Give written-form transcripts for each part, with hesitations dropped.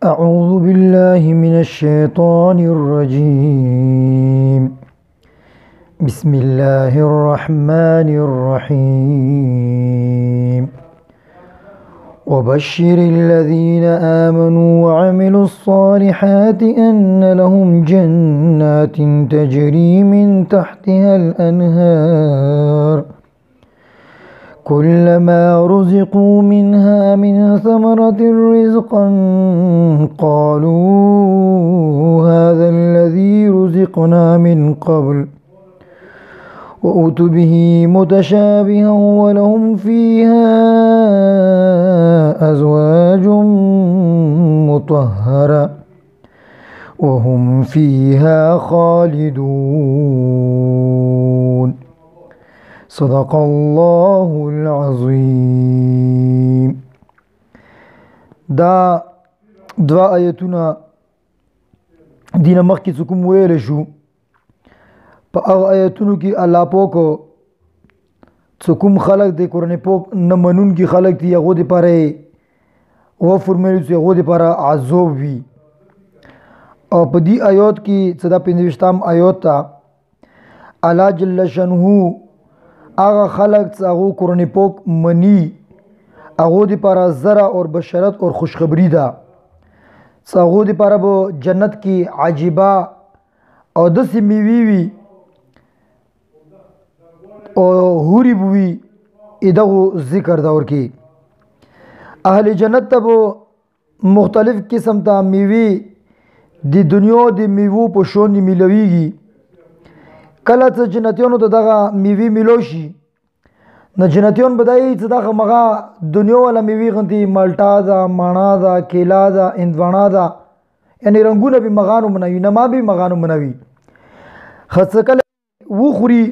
أعوذ بالله من الشيطان الرجيم بسم الله الرحمن الرحيم وبشر الذين آمنوا وعملوا الصالحات أن لهم جنات تجري من تحتها الأنهار كلما رزقوا منها من ثمرة رزقا قالوا هذا الذي رزقنا من قبل وأتوا به متشابها ولهم فيها أزواج مطهرة وهم فيها خالدون صدق الله العظيم. دا دوا آیتونه دینه مخکې څه کوم ویل شو، په هغه آیتونو کې الله پاک څه کوم خلق د قرآن پاک نه منونکي خلق دي، هغو دپاره وفرمایي چې هغو دپاره عذاب وي. او په دې آیات کې څه دا 25 آیات ته الله جل شانه هغه خلق چې هغو قرآن پاک مني هغو دپاره زرع اور بشرت اور خوشخبری ده، چې هغو دپاره به جنت کې عجیبه او داسې میوې وي او حورې به وي. دغو ذکر دور کې اهل جنت ته به مختلف قسم ته میوې د دنیا د میوو په شان میلویږي. کله چې جنتیانو ته دغه میوې میلو شي نو جنتیان به دایي چې دغه مغه دنیا والا میوې غوندې مالټا ده، ماڼه ده، کیلا ده، هندواڼه ده، یعنې رنګونه به مغانو منوي، نما به مغانو منوي. ښه کله وخوري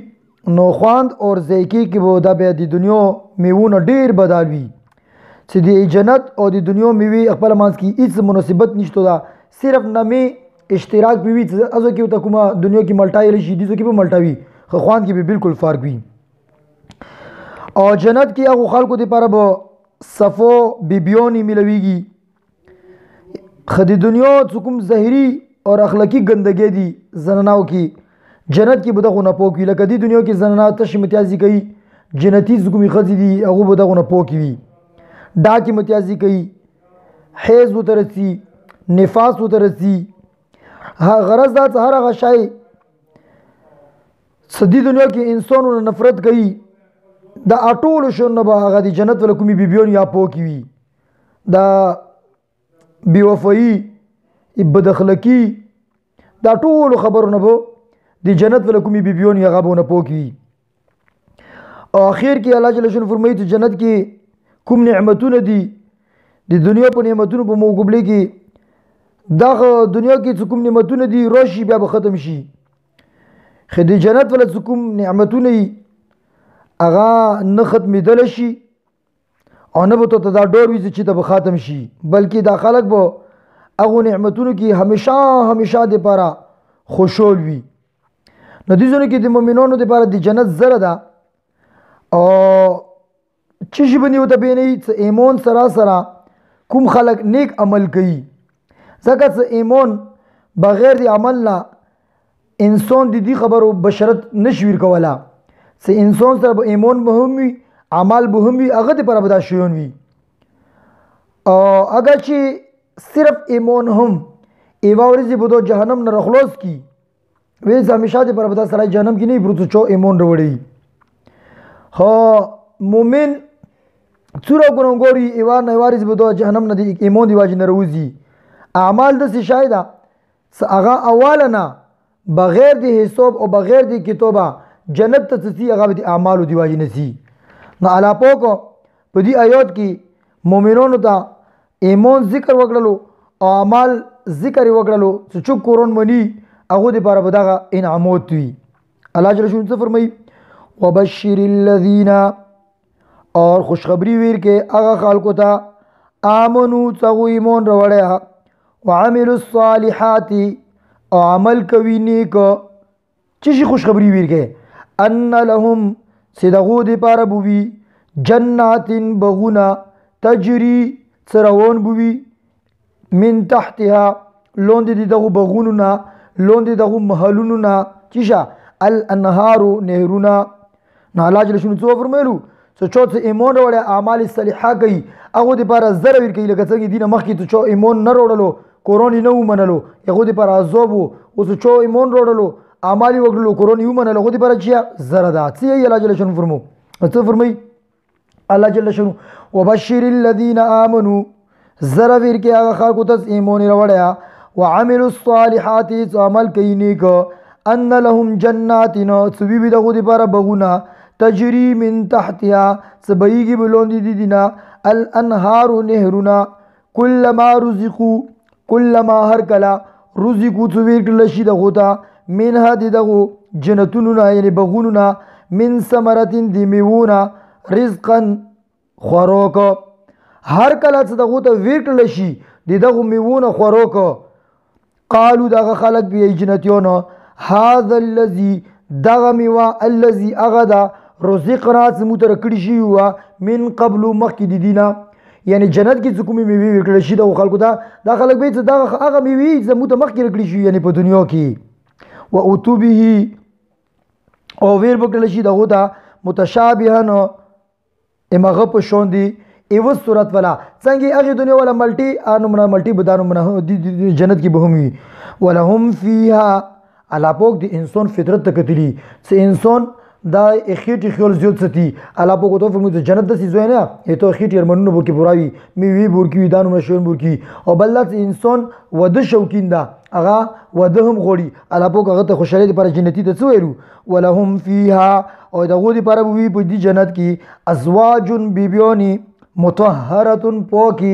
نو خواند اور ذایقې کې به دا بیا د دنیا میوونه ډېر بدل وي، چې د جنت او د دنیا میوې خپل منځ کې هیڅ مناسبت نشته ده، صرف نمې اشتراک به وي. ازو کې ته کومه دنیا کې مالټا یلی شي دیزو کې به مالټا وي، خو خواند کې به بالکل فرق وي. او جنت کې هغه خلکو دپاره به صفو بیبیانې میلویږي. خو د دنیا څه کوم ظاهري اور اخلاقي ګندګۍ دي زنانو کې، جنت کې به دغه نه پاک وي. لکه دې دنیا کې زنانه تش متیازي کوي، جنتي څه کومې ښځې دي هغه به دغه نه پاکې وي، ډاکې متیازي کوي، حیض ورته رسي، نفاس ورته رسي. غرض دا چې هر هغه شی چې دې دنیا کې انسانونه نفرت کوي دا ټولو شیانو نه به هغه د جنت والا کومې بیبیانې یا پاکې وي. دا بېوفایي، بد اخلاقي، دا ټولو خبرونه به د جنت والا کومې بیبیانې هغه به ونه پاکې وي. او اخر کې الله جل شانه فرمایي چې جنت کې کوم نعمتونه دي د دنیا په نعمتونو په مقابله کې دغه دنیا کې چې کوم نعمتونه دي راشي بیا به ختم شي. خو د جنت والا چې کوم نعمتونه وي هغه نه ختمېدلی شي او نه به ته دا ډور وي چې ته به ختم شي، بلکې دا خلک به هغو نعمتونو کې همیشه دپاره خوشحال وي. نو دې ځایونو کې د مؤمنانو دپاره د جنت زره ده. او څه شي باندې ورته بینوي چې ایمان سره کوم خلک نیک عمل کوي، ځکه چې ایمان بغیر د عمل نه انسان د دې خبرو بشرت نشي ورکولی. چې انسان سره به ایمان به هم وي، عمل به هم وي، هغه دپاره به دا شیان وي. او اگر چې صرف ایمان هم یوه ورځې به دا جهنم نه راخلاص کي، ویل چې همیشه دپاره به دا سړی جهنم کې نه وي پروت چا ایمان راوړی. خو مؤمن څومره ګناهګار وي یوه نه یوه ورځ به دا جهنم نه د ایمان د وجې نه راوځي. اعمال داسې شی ده چې هغه اوله نه بغیر د حساب او بغیر د کتابه جنت ته څه هغه د اعمالو د وجې نه ځي. نو الله پاک په دې آیات کې مؤمنانو ته ایمان ذکر وکړلو او اعمال ذکر وکړلو چې څوک قرآن مني هغو دپاره به دغه انعامات وي. الله جل شانه څه فرمایي؟ وبشر الذین، اور خوشخبری ویر کې هغه خلکو ته آمنو چې هغوی ایمان راوړی وعملوا الصالحات او عمل کوي نیک. څه شي خوشخبری ویر کې؟ ان لهم صدقو دی پاره بوي جنات بغونا تجری سروان بوي من تحتها لوند دي دغه بغوننا لوند دغه محلوننا چیشا الانهار نهرونا. نو الله جل شانو څو فرمایلو څو چوت ایمان وړه اعمال صالحه کوي هغه د پر زره ور کوي لکه څنګه دینه مخکې ته چو ایمان نه وړلو کورونی نه ومنلو هغه د پر عذاب او څو چو ایمان وړلو اعمال وګړلو کورونی ومنلو هغه د پر چیا زره ده څه الله جل شانو فرمو څه فرمای الله جل شانو وبشر الذين امنوا زره ور کې هغه خلکو ته ایمان وړیا وعملوا الصالحات عمل کوي نیک ان لهم جنات سوي بي دغه د پر بغونه تجري من تحتها سبيغي بلوندي دي دينا الانهار نهرنا كلما رزقوا كلما هر کلا رزقوا سوي لشي دغه منها دغه جنتوننا یعنی بغوننا من ثمرات دي میونا رزقا خوراک هر کلا دغه ته ویټ لشي دغه میونا خوراک قالوا دغه خلق بي جنتيون هذا الذي دغه میوا الذي اغدا رزقنا سمتر کړي شي وا من قبل مخکې دینا یعنی جنت کې کومې میوه ورکړل شي د خلکو ته دا خلک به دغه هغه میوه زموږ ته مخکې ورکړي شي یعنی په دنیا کې و اتوبه او ویر ورکړل شي دغه ته متشابهن امغه په شون دي ایو صورت والا څنګه هغه دنیا والا ملټي انمنا ملټي بدانو منه جنت کې به هم وي ولهم فيها الله پوک دی انسان فطرت تکتلی سه انسان دا اخیټی خیال زیات ستی الله پوک تو فرمود جنت د سيزو نه ته اخیټی منو بور کې پوراوي میوي بور کې دانو نشون بور کې او بل انسان ود شوکین دا هغه ود هم غوړي الله پوک هغه ته خوشاله پر جنتی ته څو ویلو ولهم فيها او دغه دی پر وی په دی جنت کې ازواج بیبیونی مطهره پوکی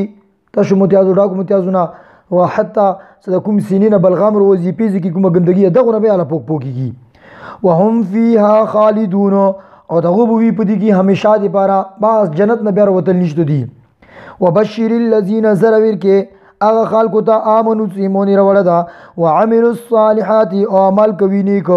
تاسو متیازو ډاکو متیازونه وحتى صدقكم سنين بلغام روزي بيزي كي كما غندگي دغه نه على پوک پوکيږي وهم فيها خالدون او دغه بو وی پدي کی هميشه دي پارا باس جنت نه بیر وتل نشته دي وبشر الذين زرور کې هغه خلکو ته امنو سیمونی راوړه دا وعملوا الصالحات او عمل کوي نیک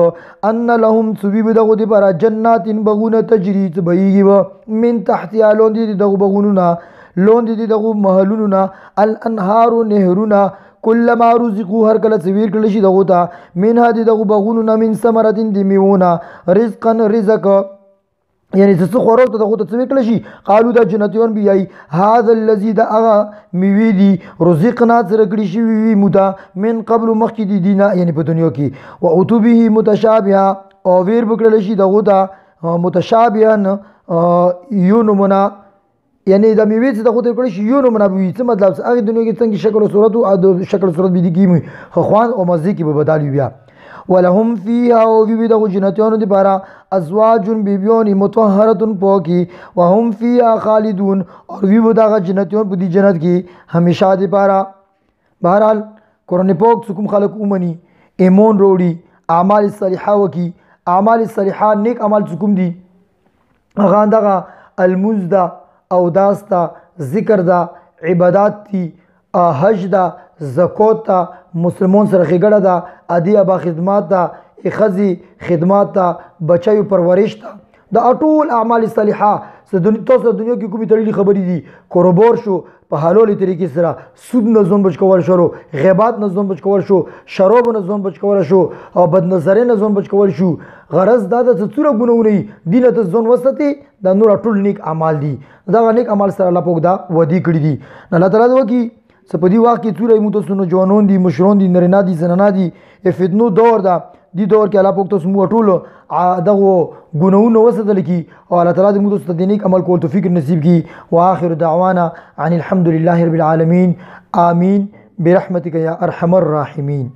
ان لهم سبيب دغه دي پر جنات بغونه تجري بهيږي من تحت لون دي دغه بغونونه لون دي دغه محلوننا الانهار نهرنا كلما رزقوا هر کله سویر کله شي دغه تا من هدي دغه بغوننا من ثمرات دي میونا رزقا رزق یعنی څه خوراک ته دغه ته کله شي قالو دا جنتيون بي هذا الذي دا میوي دي رزقنا سرګړي شي وي مودا من قبل مخکې دي دینا یعنی په دنیا کې او اتوبه متشابهه او وير بکړل شي دغه تا متشابهن یونمنا یعنی د میوې څخه خو ته کړی شي یو نمونه وي څه مطلب هغه دنیا کې څنګه شکل او صورت او شکل صورت به دي کیږي خو خوان او مزه کې به بدالي بیا ولهم فيها او بي دغه جنتيانو دي بارا ازواج بيبيون مطهره پوکي وهم فيها خالدون او وی دغه جنتيون په دي جنت کې هميشه دي بارا بهرحال قران پاک کوم خلق اومني ایمان وروړي اعمال صالحه وکي اعمال صالحه نیک اعمال کوم دي هغه دغه المزدا او داستا ذکر دا عبادات تی حج دا زکات دا مسلمان سره خګړه دا ادي ابا خدمات دا اخذي خدمات دا بچایو پرورش دا د اټول اعمال صالحه تاسو دنیا کې کومي تړلې خبرې دي کاروبار شو په حلالي طریقې سره سود نه ځون بچ کول شو غیبات نه ځون بچ کول شو شراب نه ځون بچ کول شو او بد نظر نه ځون بچ کول شو غرض دا د څوره ګناونه دي ته ځون وسته د نور ټول نیک اعمال دي دا نیک اعمال سره الله پوک دا ودی کړی دي الله تعالی وکي سپدی واقع څوره مو تاسو نو جوانون دي مشرون دي نرینا دي زنانا دي فتنو دور دا دی دور کې الله پاک تاسو مو ټول دغه ګناونه وسدل کی او الله تعالی دې مو تاسو د نیک عمل کول توفیق نصیب کی واخر دعوانا عن الحمد لله رب العالمين آمين برحمتك يا ارحم الراحمين.